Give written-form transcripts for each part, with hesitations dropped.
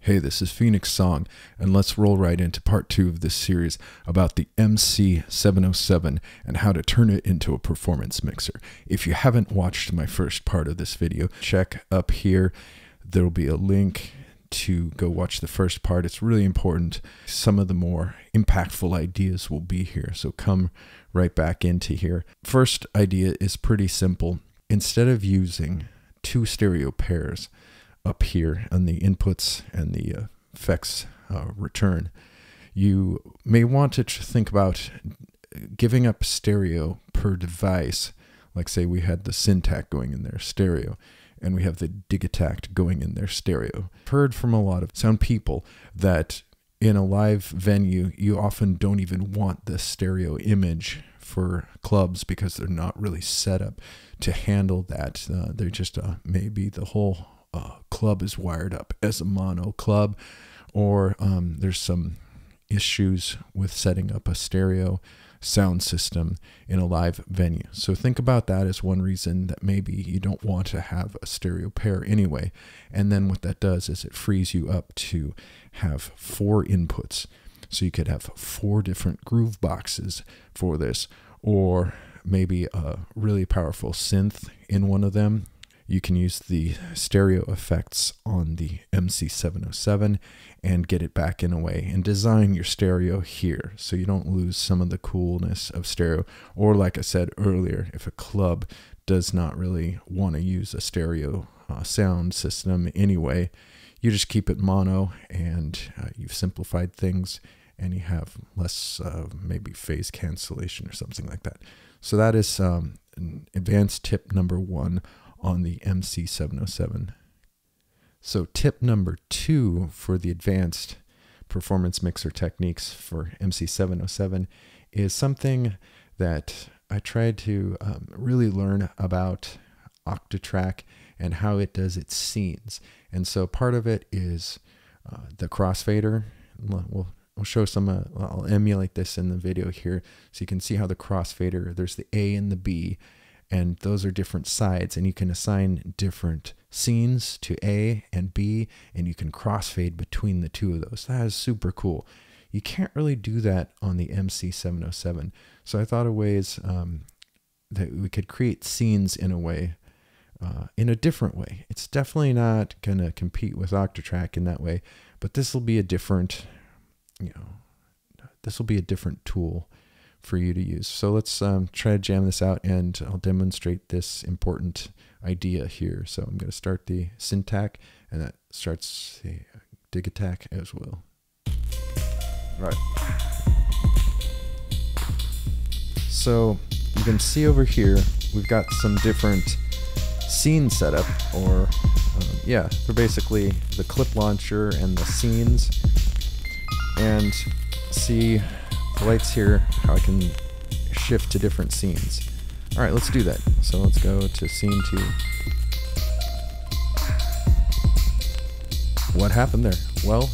Hey, this is Phoenix Song, and let's roll right into part 2 of this series about the MC-707 and how to turn it into a performance mixer. If you haven't watched my first part of this video, check up here. There will be a link to go watch the first part. It's really important. Some of the more impactful ideas will be here, so come right back into here. First idea is pretty simple. Instead of using two stereo pairs up here on the inputs and the effects return, you may want to think about giving up stereo per device. Like say we had the Syntac going in there stereo, and we have the Digitact going in there stereo. I've heard from a lot of sound people that in a live venue, you often don't even want the stereo image for clubs because they're not really set up to handle that. They're just maybe the whole club is wired up as a mono club, or there's some issues with setting up a stereo sound system in a live venue. So think about that as one reason that maybe you don't want to have a stereo pair anyway. And then what that does is it frees you up to have 4 inputs. So you could have 4 different groove boxes for this, or maybe a really powerful synth in one of them. You can use the stereo effects on the MC-707 and get it back in a way and design your stereo here so you don't lose some of the coolness of stereo. Or like I said earlier, if a club does not really want to use a stereo sound system anyway, you just keep it mono, and you've simplified things and you have less maybe phase cancellation or something like that. So that is an advanced tip number 1 on the MC-707. So tip number 2 for the advanced performance mixer techniques for MC-707 is something that I tried to really learn about Octatrack and how it does its scenes. And so part of it is the Crossfader. We'll show some, I'll emulate this in the video here so you can see how the Crossfader, there's the A and the B, and those are different sides, and you can assign different scenes to A and B, and you can crossfade between the two of those. That is super cool. You can't really do that on the MC-707. So I thought of ways that we could create scenes in a way, in a different way. It's definitely not going to compete with Octatrack in that way, but this will be a different, this will be a different tool for you to use. So let's try to jam this out, and I'll demonstrate this important idea here. So I'm going to start the Syntac, and that starts the Digitac as well. All right. So you can see over here, we've got some different scene setup, or yeah, for basically the clip launcher and the scenes, and see the lights here, how I can shift to different scenes. All right, let's do that. So let's go to scene 2. What happened there? Well,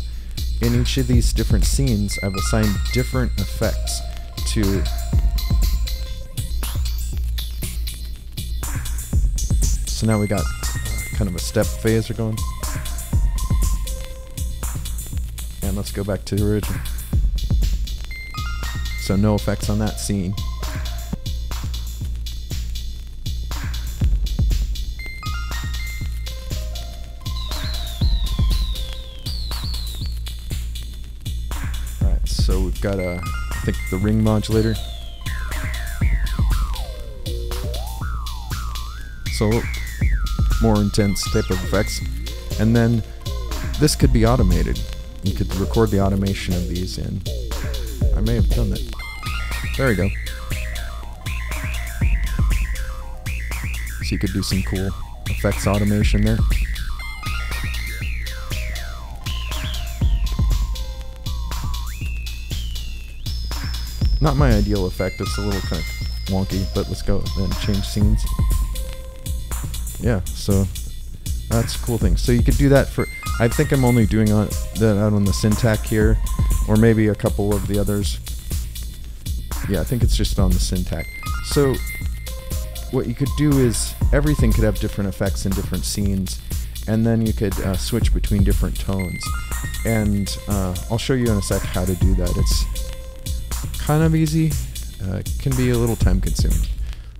in each of these different scenes, I've assigned different effects to so now we got kind of a step phaser going. And let's go back to the original. So no effects on that scene. Alright, so we've got I think the ring modulator. So more intense type of effects. And then this could be automated. You could record the automation of these in. I may have done that. There we go. So you could do some cool effects automation there. Not my ideal effect, it's a little kind of wonky, but let's go and change scenes. Yeah, so that's a cool thing. So you could do that for, I think I'm only doing that out on the Syntac here, or maybe a couple of the others. Yeah, I think it's just on the Syntac. So what you could do is everything could have different effects in different scenes, and then you could switch between different tones. And I'll show you in a sec how to do that. It's kind of easy. It can be a little time consuming.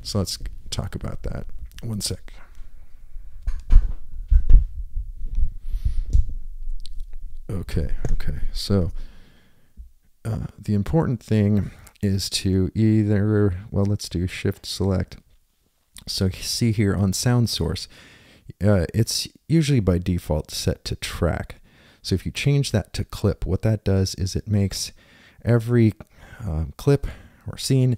So let's talk about that. One sec. Okay. So the important thing is to either, well, let's do Shift Select. So you see here on sound source, it's usually by default set to track. So if you change that to clip, what that does is it makes every clip or scene,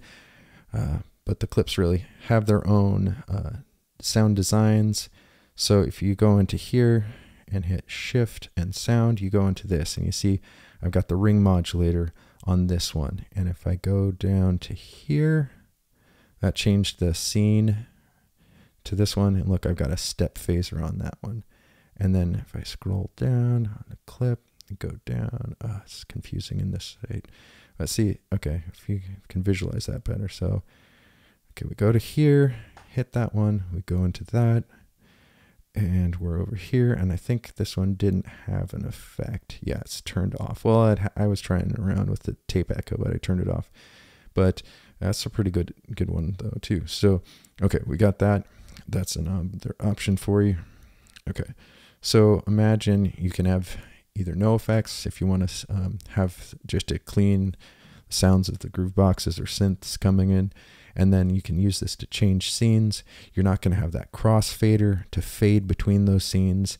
but the clips really have their own sound designs. So if you go into here and hit Shift and Sound, you go into this, and you see I've got the ring modulator on this one. And if I go down to here, that changed the scene to this one. And look, I've got a step phaser on that one. And then if I scroll down on the clip and go down, it's confusing in this state. Let's see, okay, if you can visualize that better. So, okay, we go to here, hit that one, we go into that, and we're over here, and I think this one didn't have an effect. Yeah, it's turned off. Well, I was trying around with the tape echo, but I turned it off. But that's a pretty good one though too. So, okay, we got that. That's another option for you. Okay, so imagine you can have either no effects if you want to have just a clean sounds of the groove boxes or synths coming in. And then you can use this to change scenes. You're not going to have that crossfader to fade between those scenes.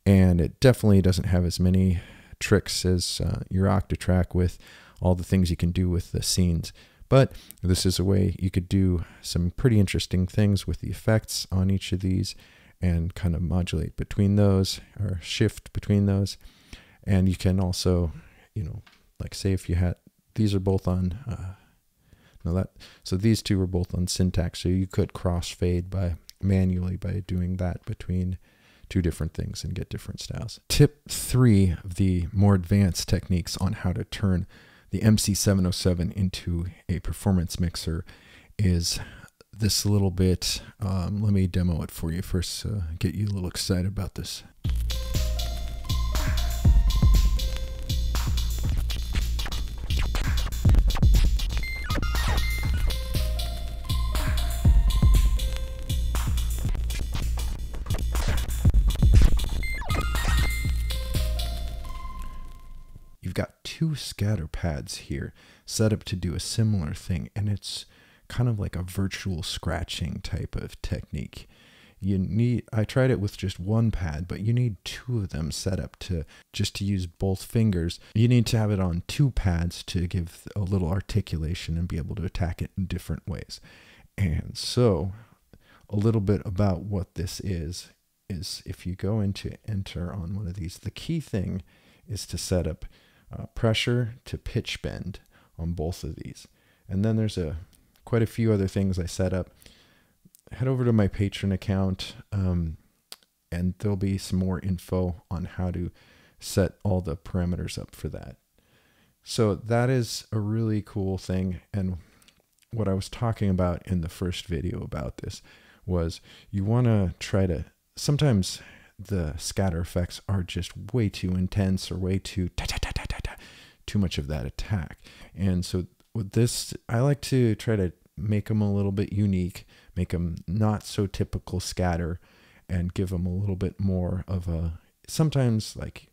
And it definitely doesn't have as many tricks as your Octatrack with all the things you can do with the scenes. But this is a way you could do some pretty interesting things with the effects on each of these and kind of modulate between those or shift between those. And you can also, you know, like say if you had, these are both on, so these two are both on syntax, so you could crossfade manually by doing that between two different things and get different styles. Tip 3 of the more advanced techniques on how to turn the MC-707 into a performance mixer is this little bit. Let me demo it for you first, get you a little excited about this. You've got two scatter pads here set up to do a similar thing, and it's kind of like a virtual scratching type of technique. I tried it with just one pad, but you need two of them set up to use both fingers. You need to have it on two pads to give a little articulation and be able to attack it in different ways. And so a little bit about what this is if you go into enter on one of these, the key thing is to set up pressure to pitch bend on both of these. And then there's quite a few other things I set up. Head over to my Patreon account and there'll be some more info on how to set all the parameters up for that. So that is a really cool thing. And what I was talking about in the first video about this was you want to try to, sometimes the scatter effects are just way too intense or way too too much of that attack. And so with this, I like to try to make them a little bit unique, make them not so typical scatter, and give them a little bit more of a, sometimes like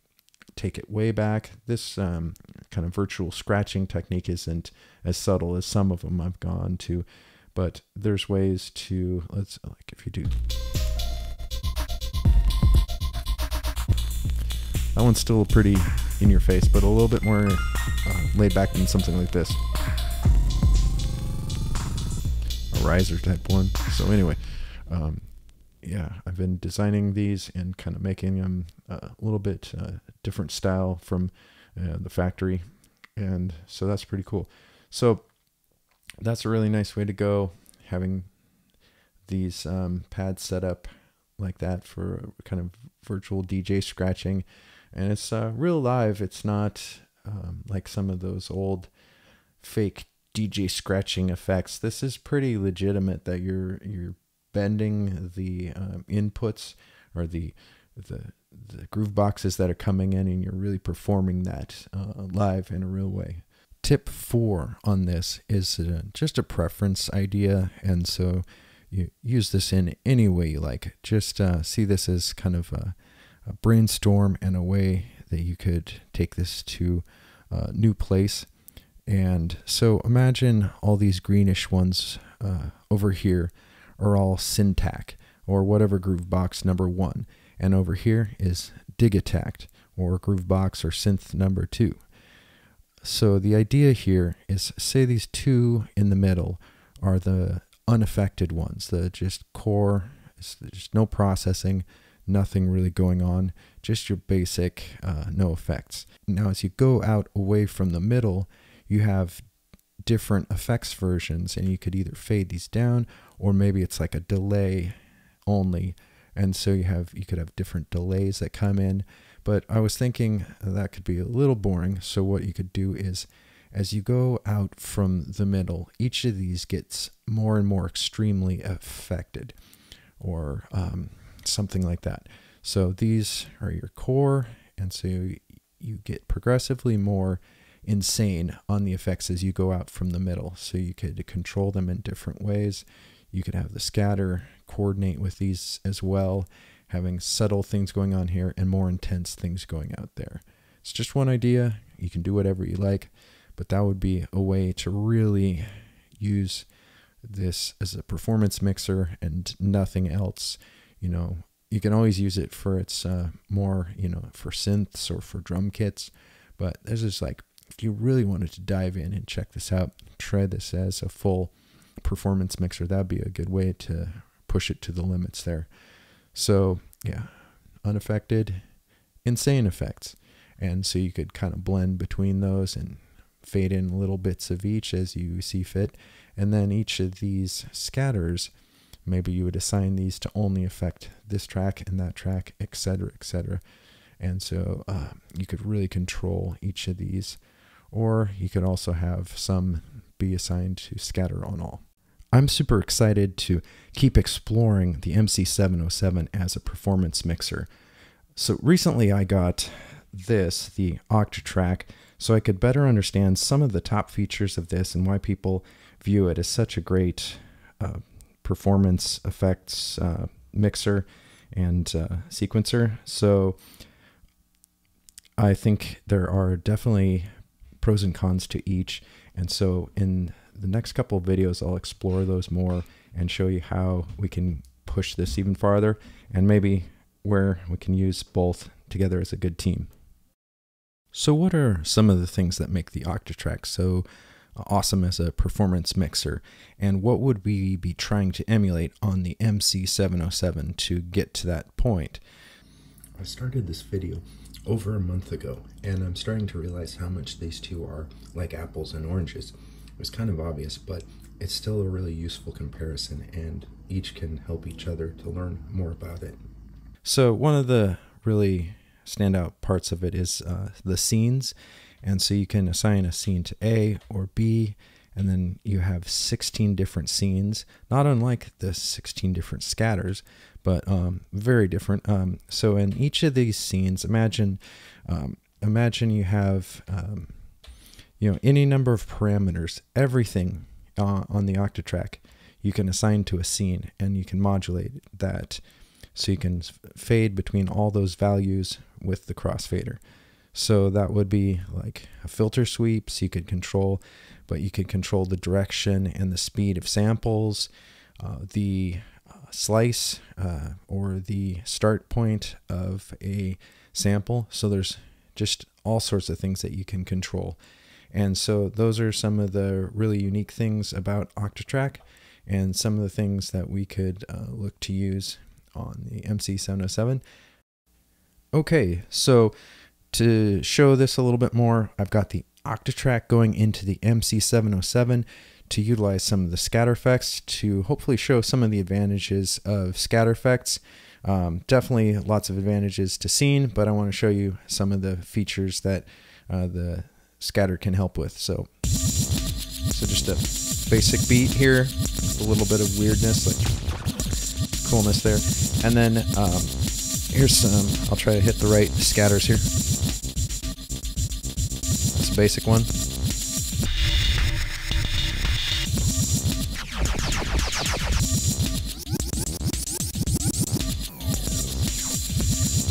take it way back. This kind of virtual scratching technique isn't as subtle as some of them I've gone to, but there's ways to, let's, like if you do, that one's still pretty in your face, but a little bit more laid back than something like this. A riser type one. So anyway, yeah, I've been designing these and kind of making them a little bit different style from the factory. And so that's pretty cool. So that's a really nice way to go, having these pads set up like that for kind of virtual DJ scratching. And it's real live. It's not like some of those old fake DJ scratching effects. This is pretty legitimate that you're bending the inputs or the the groove boxes that are coming in, and you're really performing that live in a real way. Tip 4 on this is just a preference idea, and so you use this in any way you like. Just see this as kind of a brainstorm and a way that you could take this to a new place. And so imagine all these greenish ones over here are all Syntac, or whatever groove box number 1, and over here is Digitact, or groove box or synth number 2. So the idea here is, say these two in the middle are the unaffected ones, the just core, just no processing, nothing really going on, just your basic no effects. Now as you go out away from the middle, you have different effects versions, and you could either fade these down, or maybe it's like a delay only, and so you could have different delays that come in. But I was thinking that could be a little boring, so what you could do is, as you go out from the middle, each of these gets more and more extremely affected, or something like that. So these are your core, and so you get progressively more insane on the effects as you go out from the middle. So you could control them in different ways. You could have the scatter coordinate with these as well, having subtle things going on here and more intense things going out there. It's just one idea. You can do whatever you like, but that would be a way to really use this as a performance mixer and nothing else. You know, you can always use it for its more, you know, for synths or for drum kits, but this is like, if you really wanted to dive in and check this out, try this as a full performance mixer. That'd be a good way to push it to the limits there. So yeah, unaffected, insane effects. And so you could kind of blend between those and fade in little bits of each as you see fit. And then each of these scatters, maybe you would assign these to only affect this track and that track, etc., etc. And so you could really control each of these, or you could also have some be assigned to scatter on all. I'm super excited to keep exploring the MC-707 as a performance mixer. So recently I got this, the Octatrack, so I could better understand some of the top features of this and why people view it as such a great performance effects mixer and sequencer. So I think there are definitely pros and cons to each, and so in the next couple of videos I'll explore those more and show you how we can push this even farther, and maybe where we can use both together as a good team. So what are some of the things that make the Octatrack so awesome as a performance mixer, and what would we be trying to emulate on the MC-707 to get to that point? I started this video over a month ago, and I'm starting to realize how much these two are like apples and oranges. It was kind of obvious, but it's still a really useful comparison, and each can help each other to learn more about it. So one of the really standout parts of it is the scenes, and so you can assign a scene to A or B, and then you have 16 different scenes, not unlike the 16 different scatters, but very different. So in each of these scenes, imagine you have you know, any number of parameters, everything on the Octatrack you can assign to a scene, and you can modulate that, so you can fade between all those values with the Crossfader. So that would be like a filter sweeps you could control, but you could control the direction and the speed of samples, the slice or the start point of a sample. So there's just all sorts of things that you can control. And so those are some of the really unique things about Octatrack, and some of the things that we could look to use on the MC-707. Okay, so to show this a little bit more, I've got the Octatrack going into the MC-707 to utilize some of the scatter effects to hopefully show some of the advantages of scatter effects. Definitely lots of advantages to scene, but I want to show you some of the features that the scatter can help with. So just a basic beat here, a little bit of weirdness, like coolness there, and then Here's some, I'll try to hit the right scatters here. That's a basic one.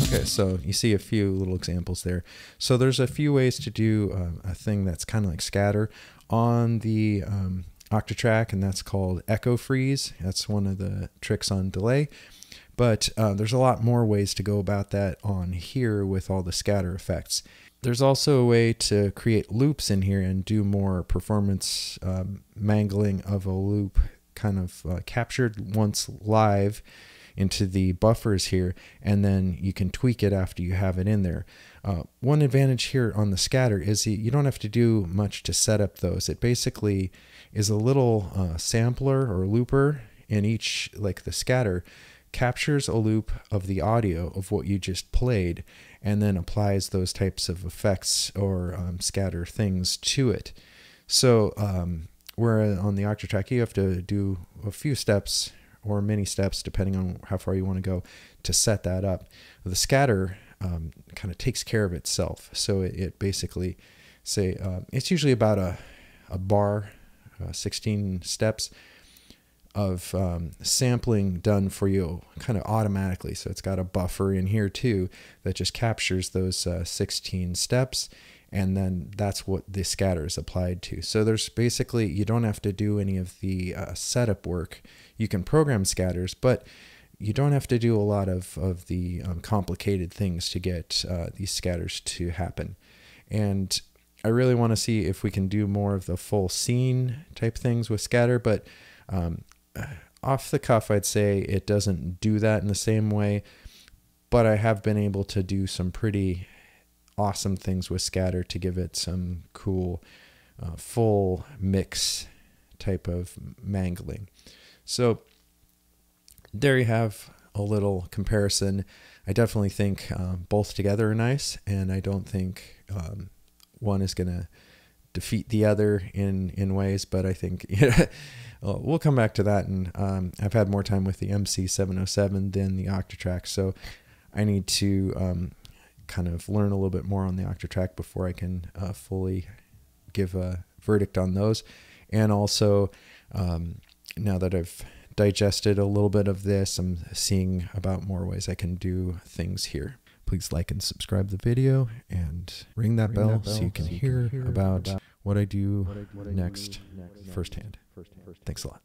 Okay, so you see a few little examples there. So there's a few ways to do a thing that's kind of like scatter on the Octatrack, and that's called echo freeze. That's one of the tricks on delay. But there's a lot more ways to go about that on here with all the scatter effects. There's also a way to create loops in here and do more performance mangling of a loop, kind of captured once live into the buffers here, and then you can tweak it after you have it in there. One advantage here on the scatter is you don't have to do much to set up those. It basically is a little sampler or looper in each, like the scatter captures a loop of the audio of what you just played and then applies those types of effects or scatter things to it. So where on the Octatrack you have to do a few steps or many steps depending on how far you want to go to set that up. The scatter kind of takes care of itself. So it basically say it's usually about a bar, 16 steps of sampling done for you kind of automatically. So it's got a buffer in here too that just captures those 16 steps, and then that's what the scatter is applied to. So there's basically, you don't have to do any of the setup work. You can program scatters, but you don't have to do a lot of the complicated things to get these scatters to happen. And I really want to see if we can do more of the full scene type things with scatter, but off the cuff, I'd say it doesn't do that in the same way, but I have been able to do some pretty awesome things with scatter to give it some cool full mix type of mangling. So there you have a little comparison. I definitely think both together are nice, and I don't think one is going to defeat the other in ways, but I think we'll come back to that. And I've had more time with the MC-707 than the Octatrack, so I need to kind of learn a little bit more on the Octatrack before I can fully give a verdict on those. And also, now that I've digested a little bit of this, I'm seeing about more ways I can do things here. Please like and subscribe the video and ring that bell so you can hear about what I do next firsthand. Thanks a lot.